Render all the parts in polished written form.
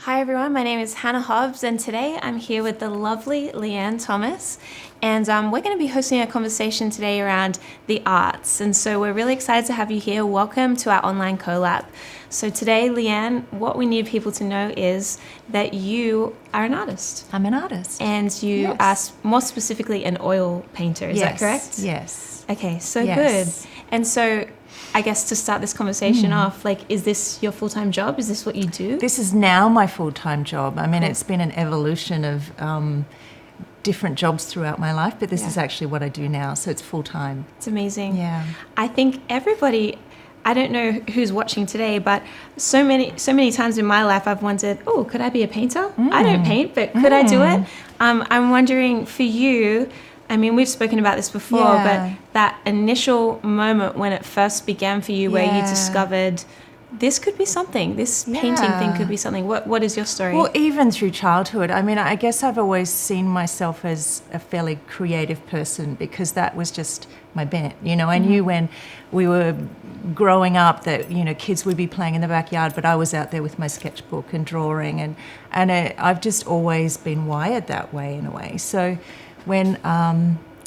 Hi everyone, my name is Hannah Hobbs and today I'm here with the lovely Leanne Thomas and we're going to be hosting a conversation today around the arts, and so we're really excited to have you here. Welcome to our online collab. So today, Leanne, what we need people to know is that you are an artist. I'm an artist. And you are more specifically an oil painter, is that correct? Yes. Okay, so good. And so I guess to start this conversation off, is this your full-time job? Is this what you do? This is now my full-time job. I mean, it's been an evolution of different jobs throughout my life, but this is actually what I do now, so it's full-time. It's amazing. Yeah. I think everybody, I don't know who's watching today, but so many times in my life I've wondered, oh, could I be a painter? I don't paint, but could I do it? I'm wondering for you, I mean, we've spoken about this before, but that initial moment when it first began for you where you discovered this could be something, this painting thing could be something. What is your story? Well, even through childhood, I mean, I guess I've always seen myself as a fairly creative person because that was just my bent. You know, I knew when we were growing up that, you know, kids would be playing in the backyard, but I was out there with my sketchbook and drawing, and I've just always been wired that way in a way. So when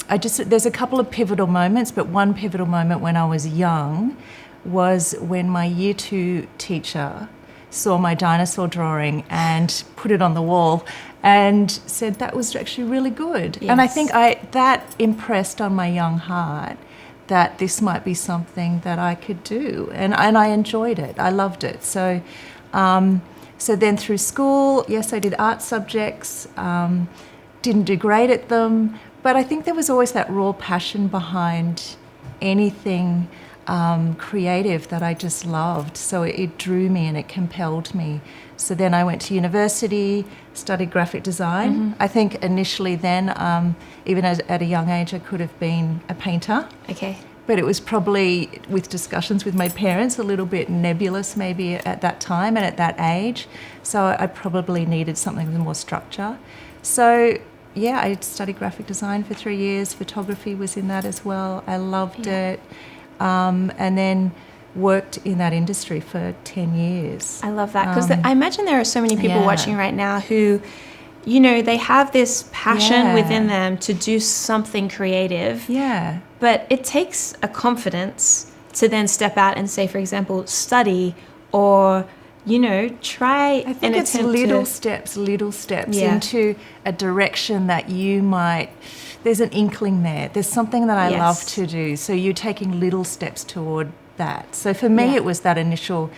there's a couple of pivotal moments, but one pivotal moment when I was young was when my year 2 teacher saw my dinosaur drawing and put it on the wall and said that was actually really good. Yes. And I think that impressed on my young heart that this might be something that I could do, and I enjoyed it. I loved it. So then through school, yes, I did art subjects. Didn't do great at them, but I think there was always that raw passion behind anything creative that I just loved. So it drew me and it compelled me. So then I went to university, studied graphic design. I think initially then, even at a young age, I could have been a painter. Okay. But it was probably, with discussions with my parents, a little bit nebulous maybe at that time and at that age. So I probably needed something with more structure. So yeah, I studied graphic design for 3 years. Photography was in that as well. I loved it. And then worked in that industry for 10 years. I love that because I imagine there are so many people watching right now who, you know, they have this passion within them to do something creative. Yeah. But it takes a confidence to then step out and say, for example, study or, you know, try. I think it's little steps into a direction that you might, there's an inkling there. There's something that I love to do. So you're taking little steps toward that. So for me, it was that initial,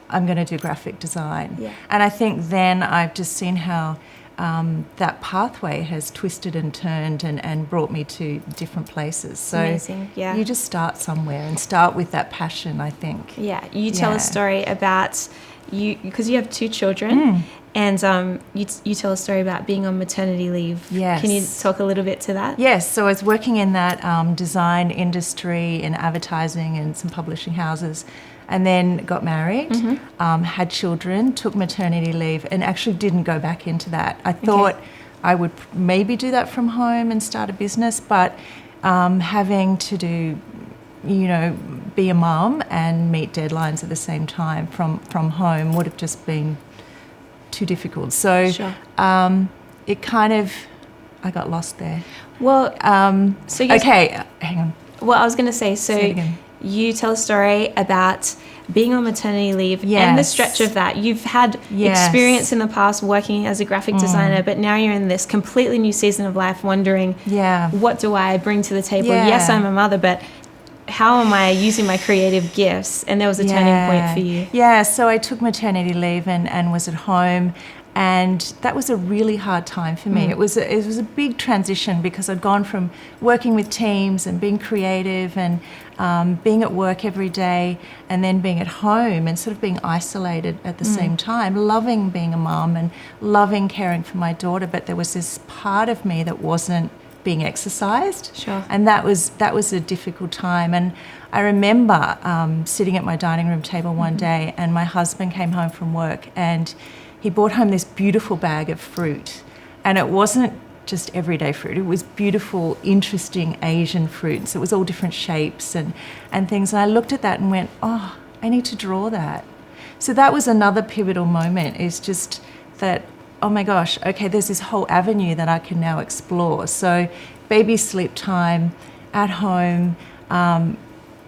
I'm going to do graphic design. Yeah. And I think then I've just seen how that pathway has twisted and turned and brought me to different places. So amazing. Yeah. You just start somewhere and start with that passion, I think. Yeah. You tell a story about you, because you have 2 children, and you tell a story about being on maternity leave. Yes. Can you talk a little bit to that? Yes. So I was working in that design industry, in advertising and some publishing houses, and then got married, had children, took maternity leave, and actually didn't go back into that. I thought I would maybe do that from home and start a business, but having to do, you know, be a mum and meet deadlines at the same time from home would have just been too difficult. So it kind of, I got lost there. Well, hang on. Well, I was going to say, you tell a story about being on maternity leave and the stretch of that. You've had experience in the past working as a graphic designer, but now you're in this completely new season of life wondering, what do I bring to the table? Yes, I'm a mother, but how am I using my creative gifts? And there was a turning point for you. Yeah, so I took maternity leave and was at home, and that was a really hard time for me. It was a big transition because I'd gone from working with teams and being creative and being at work every day, and then being at home and sort of being isolated at the same time, loving being a mum and loving caring for my daughter, but there was this part of me that wasn't being exercised. Sure. And that was a difficult time. And I remember sitting at my dining room table one day, and my husband came home from work and he brought home this beautiful bag of fruit. And it wasn't just everyday fruit. It was beautiful, interesting Asian fruits. It was all different shapes and things. And I looked at that and went, oh, I need to draw that. So that was another pivotal moment, is just that, oh my gosh, okay, there's this whole avenue that I can now explore. So baby sleep time at home,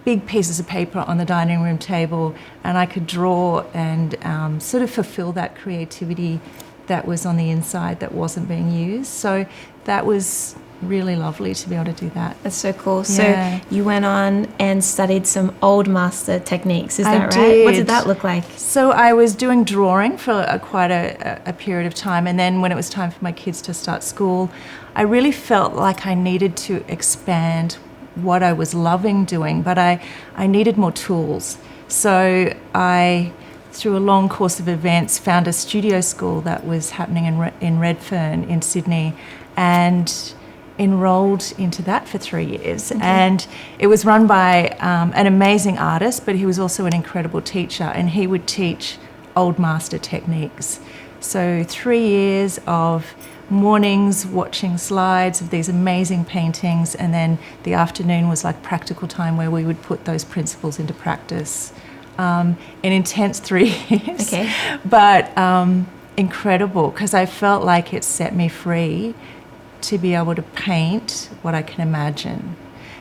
big pieces of paper on the dining room table, and I could draw and sort of fulfill that creativity that was on the inside that wasn't being used. So that was really lovely to be able to do that. That's so cool. Yeah. So you went on and studied some old master techniques, is that right? Did. What did that look like? So I was doing drawing for quite a period of time, and then when it was time for my kids to start school, I really felt like I needed to expand what I was loving doing, but I needed more tools. So I, through a long course of events, found a studio school that was happening in Redfern in Sydney, and enrolled into that for 3 years. Okay. And it was run by an amazing artist, but he was also an incredible teacher, and he would teach old master techniques. So 3 years of mornings watching slides of these amazing paintings, and then the afternoon was like practical time where we would put those principles into practice. An intense 3 years, okay. But incredible, because I felt like it set me free to be able to paint what I can imagine,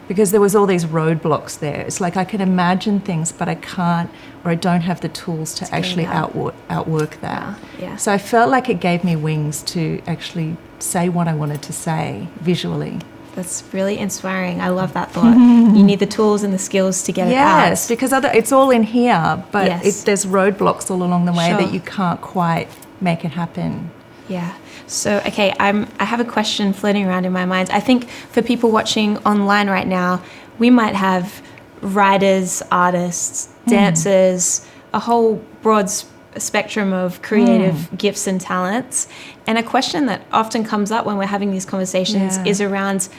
because there was all these roadblocks there. It's like I can imagine things, but I can't, or I don't have the tools to actually outwork that. Yeah. So I felt like it gave me wings to actually say what I wanted to say visually. That's really inspiring. I love that thought. You need the tools and the skills to get it out. Yes, because it's all in here, but Yes. there's roadblocks all along the way Sure. that you can't quite make it happen. Yeah. So, okay, I have a question floating around in my mind. I think for people watching online right now, we might have writers, artists, dancers, a whole broad spectrum of creative gifts and talents. And a question that often comes up when we're having these conversations is around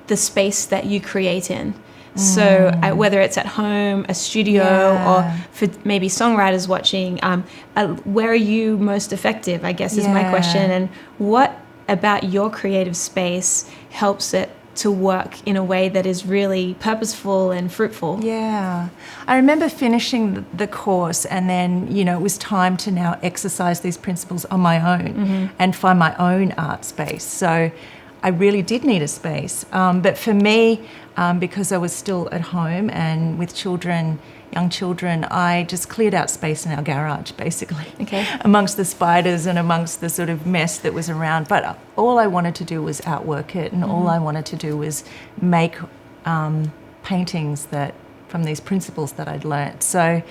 the space that you create in. So whether it's at home, a studio, or for maybe songwriters watching, where are you most effective, I guess is my question. And what about your creative space helps it to work in a way that is really purposeful and fruitful? Yeah. I remember finishing the course, and then, it was time to now exercise these principles on my own and find my own art space. So I really did need a space. But for me, because I was still at home and with children, young children, I just cleared out space in our garage, basically, amongst the spiders and amongst the sort of mess that was around. But all I wanted to do was outwork it, and all I wanted to do was make paintings that from these principles that I'd learnt. So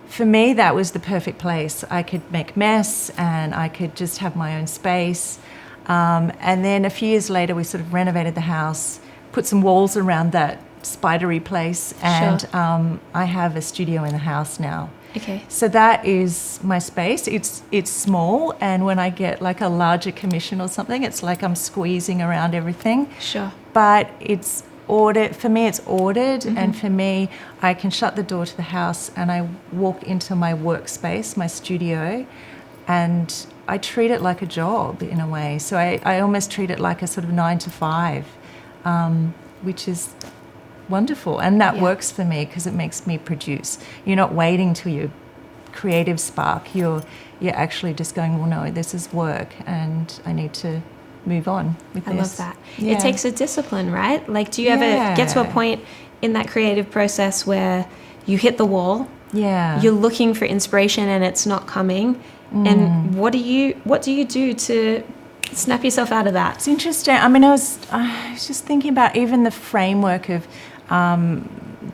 for me, that was the perfect place. I could make mess, and I could just have my own space. And then a few years later, we sort of renovated the house, put some walls around that spidery place, and I have a studio in the house now. Okay. So that is my space. It's small, and when I get like a larger commission or something, it's like I'm squeezing around everything. Sure. But it's ordered. For me, it's ordered, and for me, I can shut the door to the house and I walk into my workspace, my studio, and I treat it like a job in a way. So I almost treat it like a sort of 9 to 5, which is wonderful. And that works for me because it makes me produce. You're not waiting till your creative spark. You're actually just going, well, no, this is work and I need to move on with this. I love that. Yeah. It takes a discipline, right? Like, do you ever get to a point in that creative process where you hit the wall? Yeah. You're looking for inspiration and it's not coming. And what do you do to snap yourself out of that? It's interesting. I mean, I was just thinking about even the framework of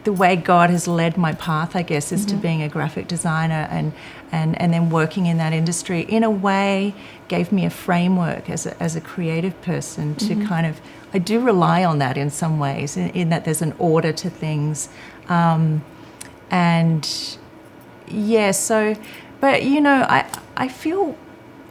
the way God has led my path, I guess, is to being a graphic designer and then working in that industry. In a way, gave me a framework as a creative person to kind of, I do rely on that in some ways, in that there's an order to things. But, I feel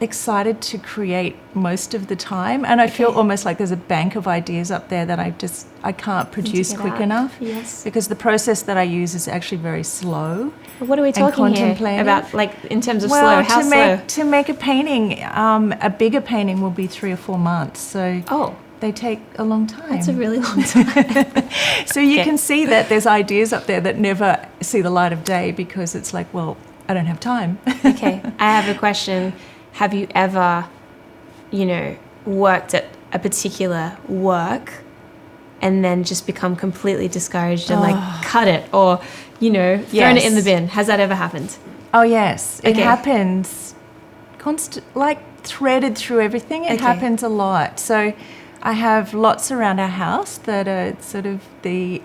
excited to create most of the time, and I feel almost like there's a bank of ideas up there that I can't produce quick enough. Yes. Because the process that I use is actually very slow. What are we talking here about, like, in terms of slow? How slow? To make a painting, a bigger painting will be 3 or 4 months. So they take a long time. That's a really long time. So you can see that there's ideas up there that never see the light of day because it's like, well, I don't have time. Okay, I have a question. have you ever, worked at a particular work and then just become completely discouraged and cut it or, thrown it in the bin? Has that ever happened? Oh, yes. It Okay. happens threaded through everything. It happens a lot. So I have lots around our house that are sort of the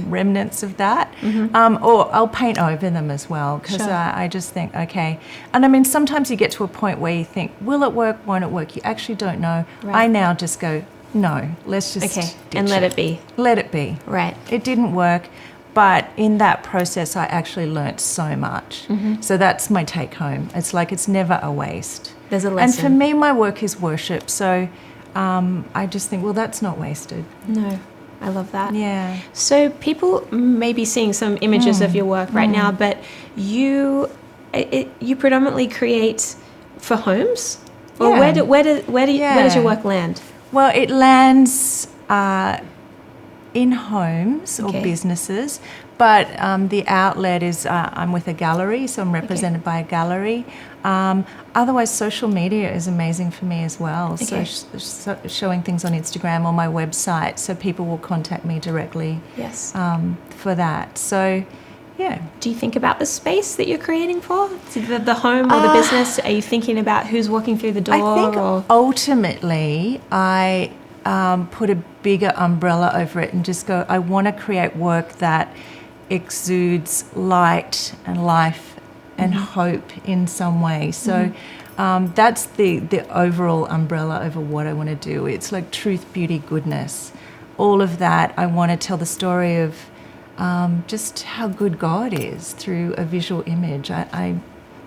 remnants of that. Or I'll paint over them as well because Sure. I just think, okay. And I mean, sometimes you get to a point where you think, will it work, won't it work? You actually don't know. Right. I now just go, no, let's just Okay, ditch and let it be. Let it be. Right. It didn't work. But in that process, I actually learnt so much. So that's my take home. It's like it's never a waste. There's a And lesson. for me, my work is worship. So I just think, well, that's not wasted. No, I love that. Yeah. So people may be seeing some images of your work right now, but you predominantly create for homes, or Yeah. where does your work land? Well, it lands in homes or Okay. businesses, but the outlet is I'm with a gallery, so I'm represented by a gallery. Otherwise, social media is amazing for me as well. Okay. So showing things on Instagram or my website, so people will contact me directly Yes. for that. So, yeah. Do you think about the space that you're creating for the home or the business? Are you thinking about who's walking through the door? I think or? ultimately I put a bigger umbrella over it and just go, I want to create work that exudes light and life and hope in some way. So that's the overall umbrella over what I want to do. It's like truth, beauty, goodness. All of that. I want to tell the story of just how good God is through a visual image. I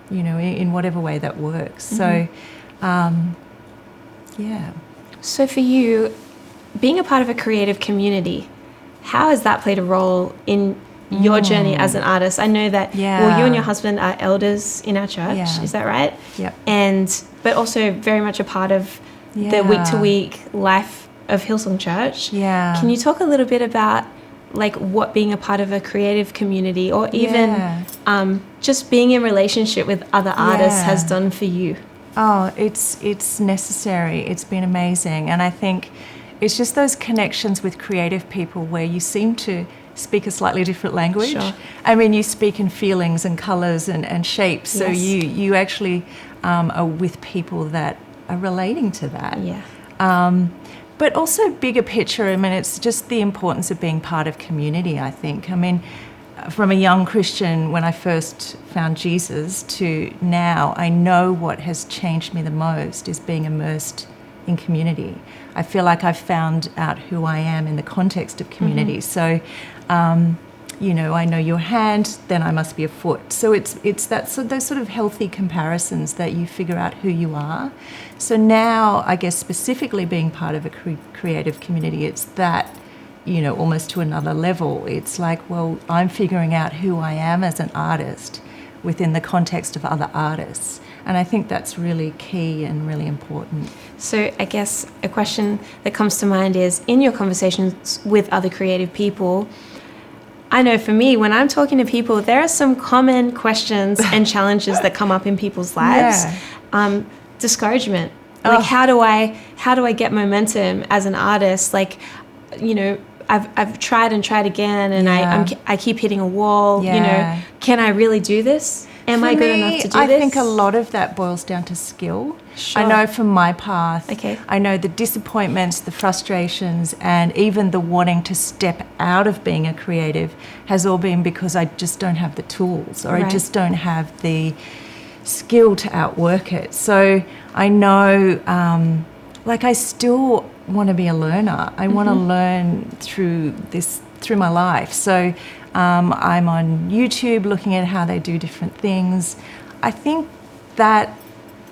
in whatever way that works. So, yeah. So for you, being a part of a creative community, how has that played a role in your journey as an artist? I know that you and your husband are elders in our church. Yeah. Is that right? Yep. But also very much a part of the week-to-week life of Hillsong Church. Yeah. Can you talk a little bit about like what being a part of a creative community or even just being in relationship with other artists has done for you? Oh, it's necessary. It's been amazing. And I think it's just those connections with creative people where you seem to speak a slightly different language. Sure. I mean, you speak in feelings and colours and shapes. So Yes. you actually are with people that are relating to that. Yeah. But also bigger picture, I mean, it's just the importance of being part of community, I think. I mean, from a young Christian when I first found Jesus to now, I know what has changed me the most is being immersed in community. I feel like I've found out who I am in the context of community. So, I know your hand, then I must be a foot. So it's that those sort of healthy comparisons that you figure out who you are. So now, I guess specifically being part of a creative community, it's that, almost to another level. It's like, well, I'm figuring out who I am as an artist within the context of other artists. And I think that's really key and really important. So I guess a question that comes to mind is, in your conversations with other creative people, I know for me, when I'm talking to people, there are some common questions and challenges that come up in people's lives. Discouragement. Like, how do I get momentum as an artist? Like, I've tried and tried again, and I keep hitting a wall. Can I really do this? Am I good enough to do this? I this? think a lot of that boils down to skill. Sure. I know from my path, Okay. I know the disappointments, the frustrations, and even the wanting to step out of being a creative has all been because I just don't have the tools, or I just don't have the skill to outwork it. So I know, I still want to be a learner. I want to learn through my life. So I'm on YouTube looking at how they do different things. I think that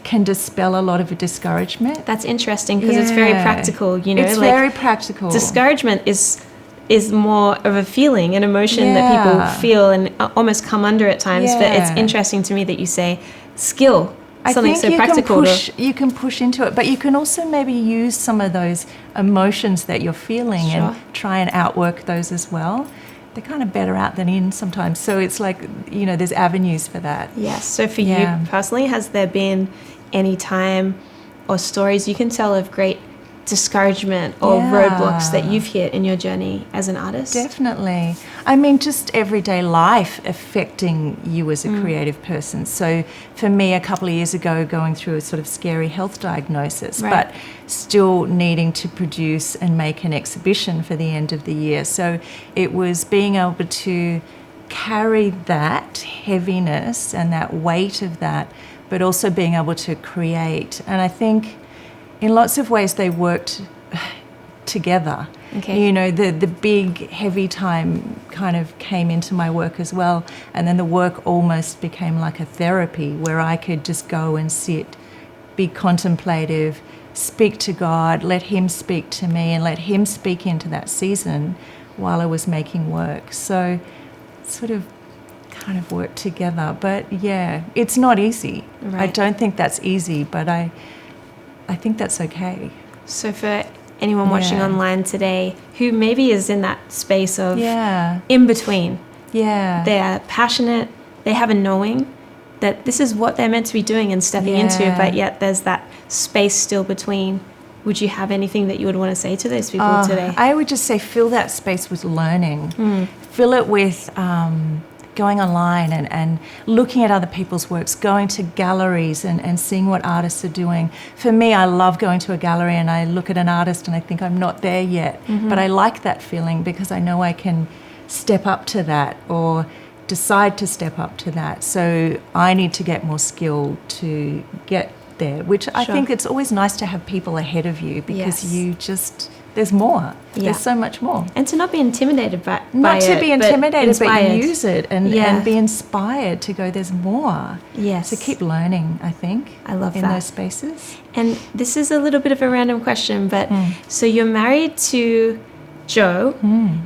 can dispel a lot of a discouragement. That's interesting because it's very practical, It's very practical. Discouragement is more of a feeling, an emotion that people feel and almost come under at times. But it's interesting to me that you say skill, something so practical. You can push into it, but you can also maybe use some of those emotions that you're feeling and try and outwork those as well. They're kind of better out than in sometimes. So it's like, there's avenues for that. Yes. So for you personally, has there been any time or stories you can tell of great discouragement or roadblocks that you've hit in your journey as an artist? Definitely. I mean, just everyday life affecting you as a creative person. So for me, a couple of years ago, going through a sort of scary health diagnosis, but still needing to produce and make an exhibition for the end of the year. So it was being able to carry that heaviness and that weight of that, but also being able to create. And I think in lots of ways they worked together. Okay. You know, the big heavy time kind of came into my work as well, and then the work almost became like a therapy where I could just go and sit, be contemplative, speak to God, let him speak to me and let him speak into that season while I was making work. So sort of kind of work together. But yeah, it's not easy. I don't think that's easy, but I think that's okay. So for anyone watching online today who maybe is in that space of in between, they're passionate, they have a knowing that this is what they're meant to be doing and stepping into, but yet there's that space still between. Would you have anything that you would want to say to those people today? I would just say fill that space with learning. Fill it with going online and looking at other people's works, going to galleries and seeing what artists are doing. For me, I love going to a gallery and I look at an artist and I think I'm not there yet, but I like that feeling because I know I can step up to that or decide to step up to that. So I need to get more skill to get there, which I think it's always nice to have people ahead of you because you just... There's more. There's so much more. And to not be intimidated by not to it, be intimidated, but use it and be inspired to go, there's more. Yes. So keep learning, I think. I love in that. those spaces. And this is a little bit of a random question, but so you're married to Joe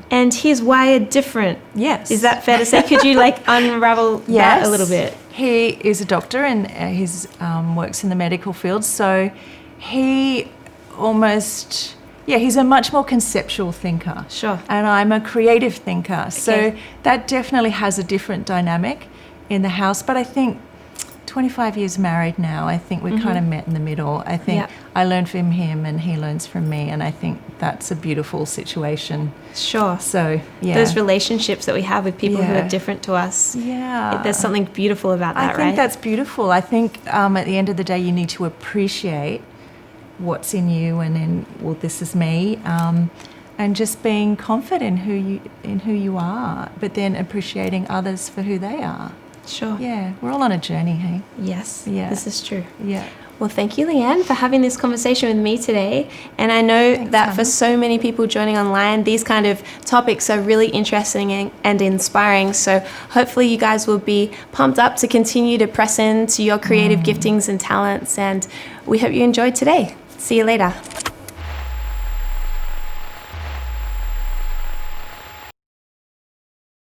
and he's wired different. Yes. Is that fair to say? Could you unravel that a little bit? He is a doctor and he works in the medical field. So he almost... Yeah, he's a much more conceptual thinker. Sure. And I'm a creative thinker. So that definitely has a different dynamic in the house. But I think 25 years married now, I think we kind of met in the middle. I think I learned from him and he learns from me. And I think that's a beautiful situation. Sure. So, those relationships that we have with people who are different to us. Yeah. There's something beautiful about that, right? I think that's beautiful. I think at the end of the day, you need to appreciate what's in you and then, well, this is me, and just being confident in who you are, but then appreciating others for who they are. Sure. Yeah, we're all on a journey, hey? Yes. Yeah. This is true. Yeah. Well, thank you, Leanne, for having this conversation with me today. And I know that Hannah, for so many people joining online, these kind of topics are really interesting and inspiring. So hopefully you guys will be pumped up to continue to press into your creative giftings and talents. And we hope you enjoyed today. See you later.